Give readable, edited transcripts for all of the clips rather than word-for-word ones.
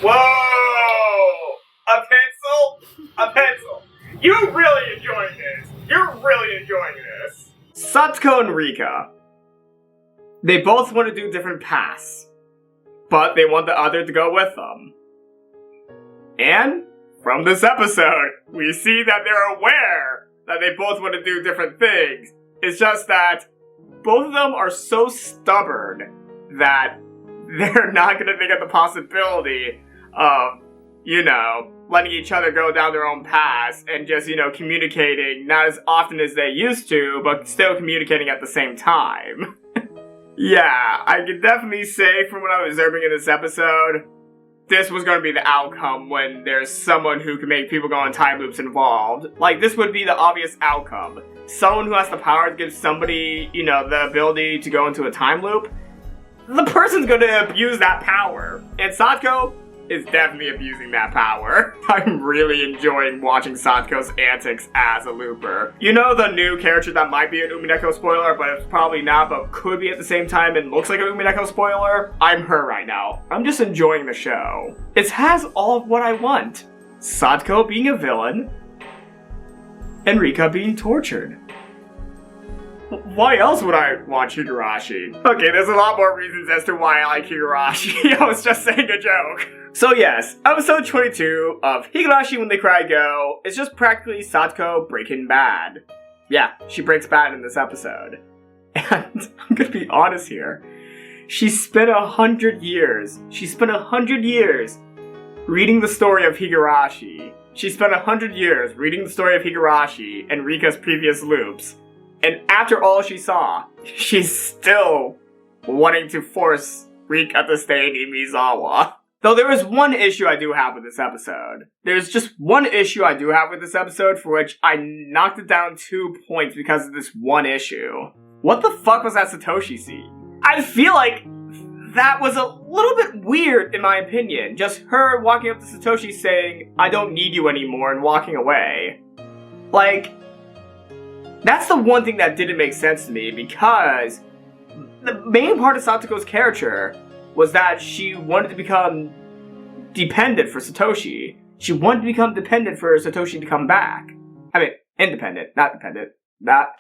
Whoa! A pencil? A pencil. You're really enjoying this. You're really enjoying this. Satsuko and Rika. They both want to do different paths, but they want the other to go with them. And from this episode, we see that they're aware that they both want to do different things. It's just that both of them are so stubborn that they're not going to think of the possibility of, letting each other go down their own paths and just, communicating not as often as they used to, but still communicating at the same time. Yeah, I can definitely say from what I was observing in this episode, this was going to be the outcome when there's someone who can make people go on time loops involved. Like, this would be the obvious outcome. Someone who has the power to give somebody, the ability to go into a time loop, the person's going to abuse that power. And Satsuko is definitely abusing that power. I'm really enjoying watching Satsuko's antics as a looper. You know the new character that might be an Umineko spoiler, but it's probably not, but could be at the same time and looks like an Umineko spoiler? I'm her right now. I'm just enjoying the show. It has all of what I want. Satsuko being a villain, and Rika being tortured. Why else would I watch Higurashi? Okay, there's a lot more reasons as to why I like Higurashi. I was just saying a joke. So yes, episode 22 of Higurashi When They Cry Go is just practically Satsuko breaking bad. Yeah, she breaks bad in this episode. And I'm gonna be honest here. She spent 100 years reading the story of Higurashi. She spent 100 years reading the story of Higurashi and Rika's previous loops. And after all she saw, she's still wanting to force Rika to stay in Imizawa. Though there is one issue I do have with this episode. There's just one issue I do have with this episode for which I knocked it down 2 points because of this one issue. What the fuck was that Satoshi scene? I feel like that was a little bit weird in my opinion. Just her walking up to Satoshi saying, "I don't need you anymore," and walking away. Like, that's the one thing that didn't make sense to me, because the main part of Satsuko's character was that she wanted to become dependent for Satoshi. She wanted to become dependent for Satoshi to come back. I mean, independent, not dependent. That,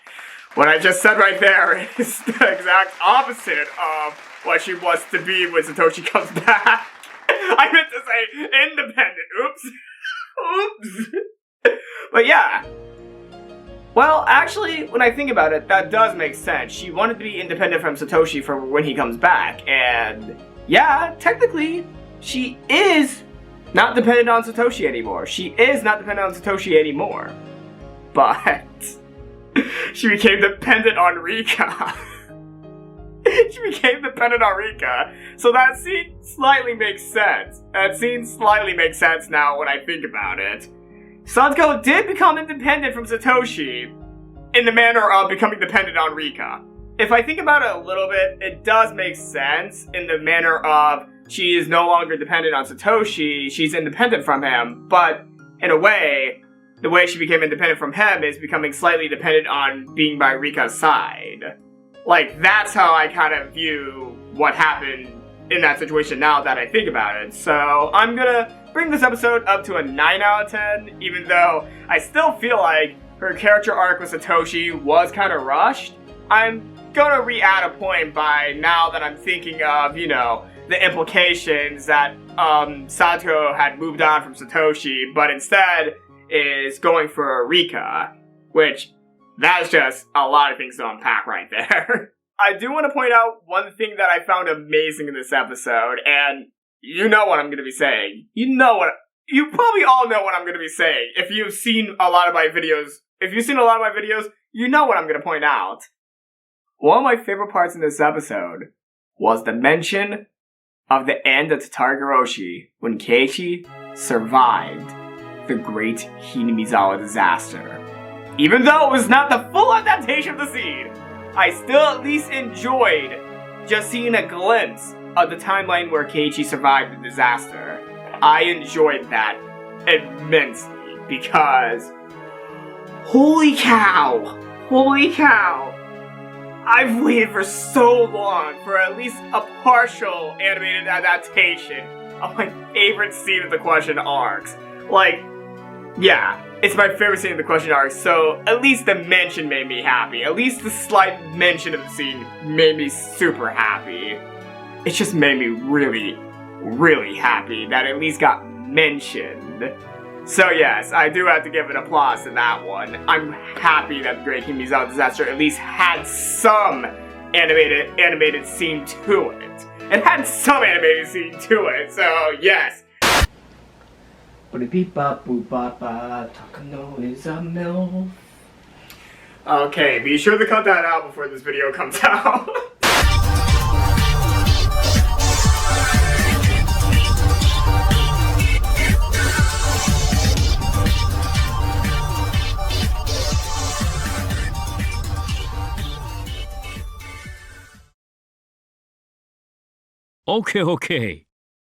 what I just said right there is the exact opposite of what she wants to be when Satoshi comes back. I meant to say independent. Oops. Oops. But yeah. Well, actually, when I think about it, that does make sense. She wanted to be independent from Satoshi for when he comes back, and yeah, technically, she is not dependent on Satoshi anymore. She is not dependent on Satoshi anymore. But she became dependent on Rika. She became dependent on Rika. So that scene slightly makes sense. That scene slightly makes sense now when I think about it. Satsuko did become independent from Satoshi in the manner of becoming dependent on Rika. If I think about it a little bit, it does make sense in the manner of she is no longer dependent on Satoshi, she's independent from him, but in a way, the way she became independent from him is becoming slightly dependent on being by Rika's side. Like, that's how I kind of view what happened in that situation now that I think about it. So I'm gonna bring this episode up to a 9 out of 10, even though I still feel like her character arc with Satoshi was kind of rushed. I'm gonna re-add a point by now that I'm thinking of, the implications that Satsuko had moved on from Satoshi, but instead is going for Rika, which that's just a lot of things to unpack right there. I do want to point out one thing that I found amazing in this episode, and you know what I'm going to be saying. You probably all know what I'm going to be saying. If you've seen a lot of my videos, you know what I'm going to point out. One of my favorite parts in this episode was the mention of the end of Higurashi when Keiichi survived the Great Hinamizawa disaster. Even though it was not the full adaptation of the scene, I still at least enjoyed just seeing a glimpse of the timeline where Keiichi survived the disaster. I enjoyed that immensely because holy cow! I've waited for so long for at least a partial animated adaptation of my favorite scene of the question arcs. Like, yeah, it's my favorite scene of the question arc, so at least the mention made me happy. At least the slight mention of the scene made me super happy. It just made me really, really happy that it at least got mentioned. So yes, I do have to give an applause to that one. I'm happy that the Great Himizawa Disaster at least had some animated scene to it. It had some animated scene to it, so yes. Takano is a MILF. Okay, be sure to cut that out before this video comes out. Okay.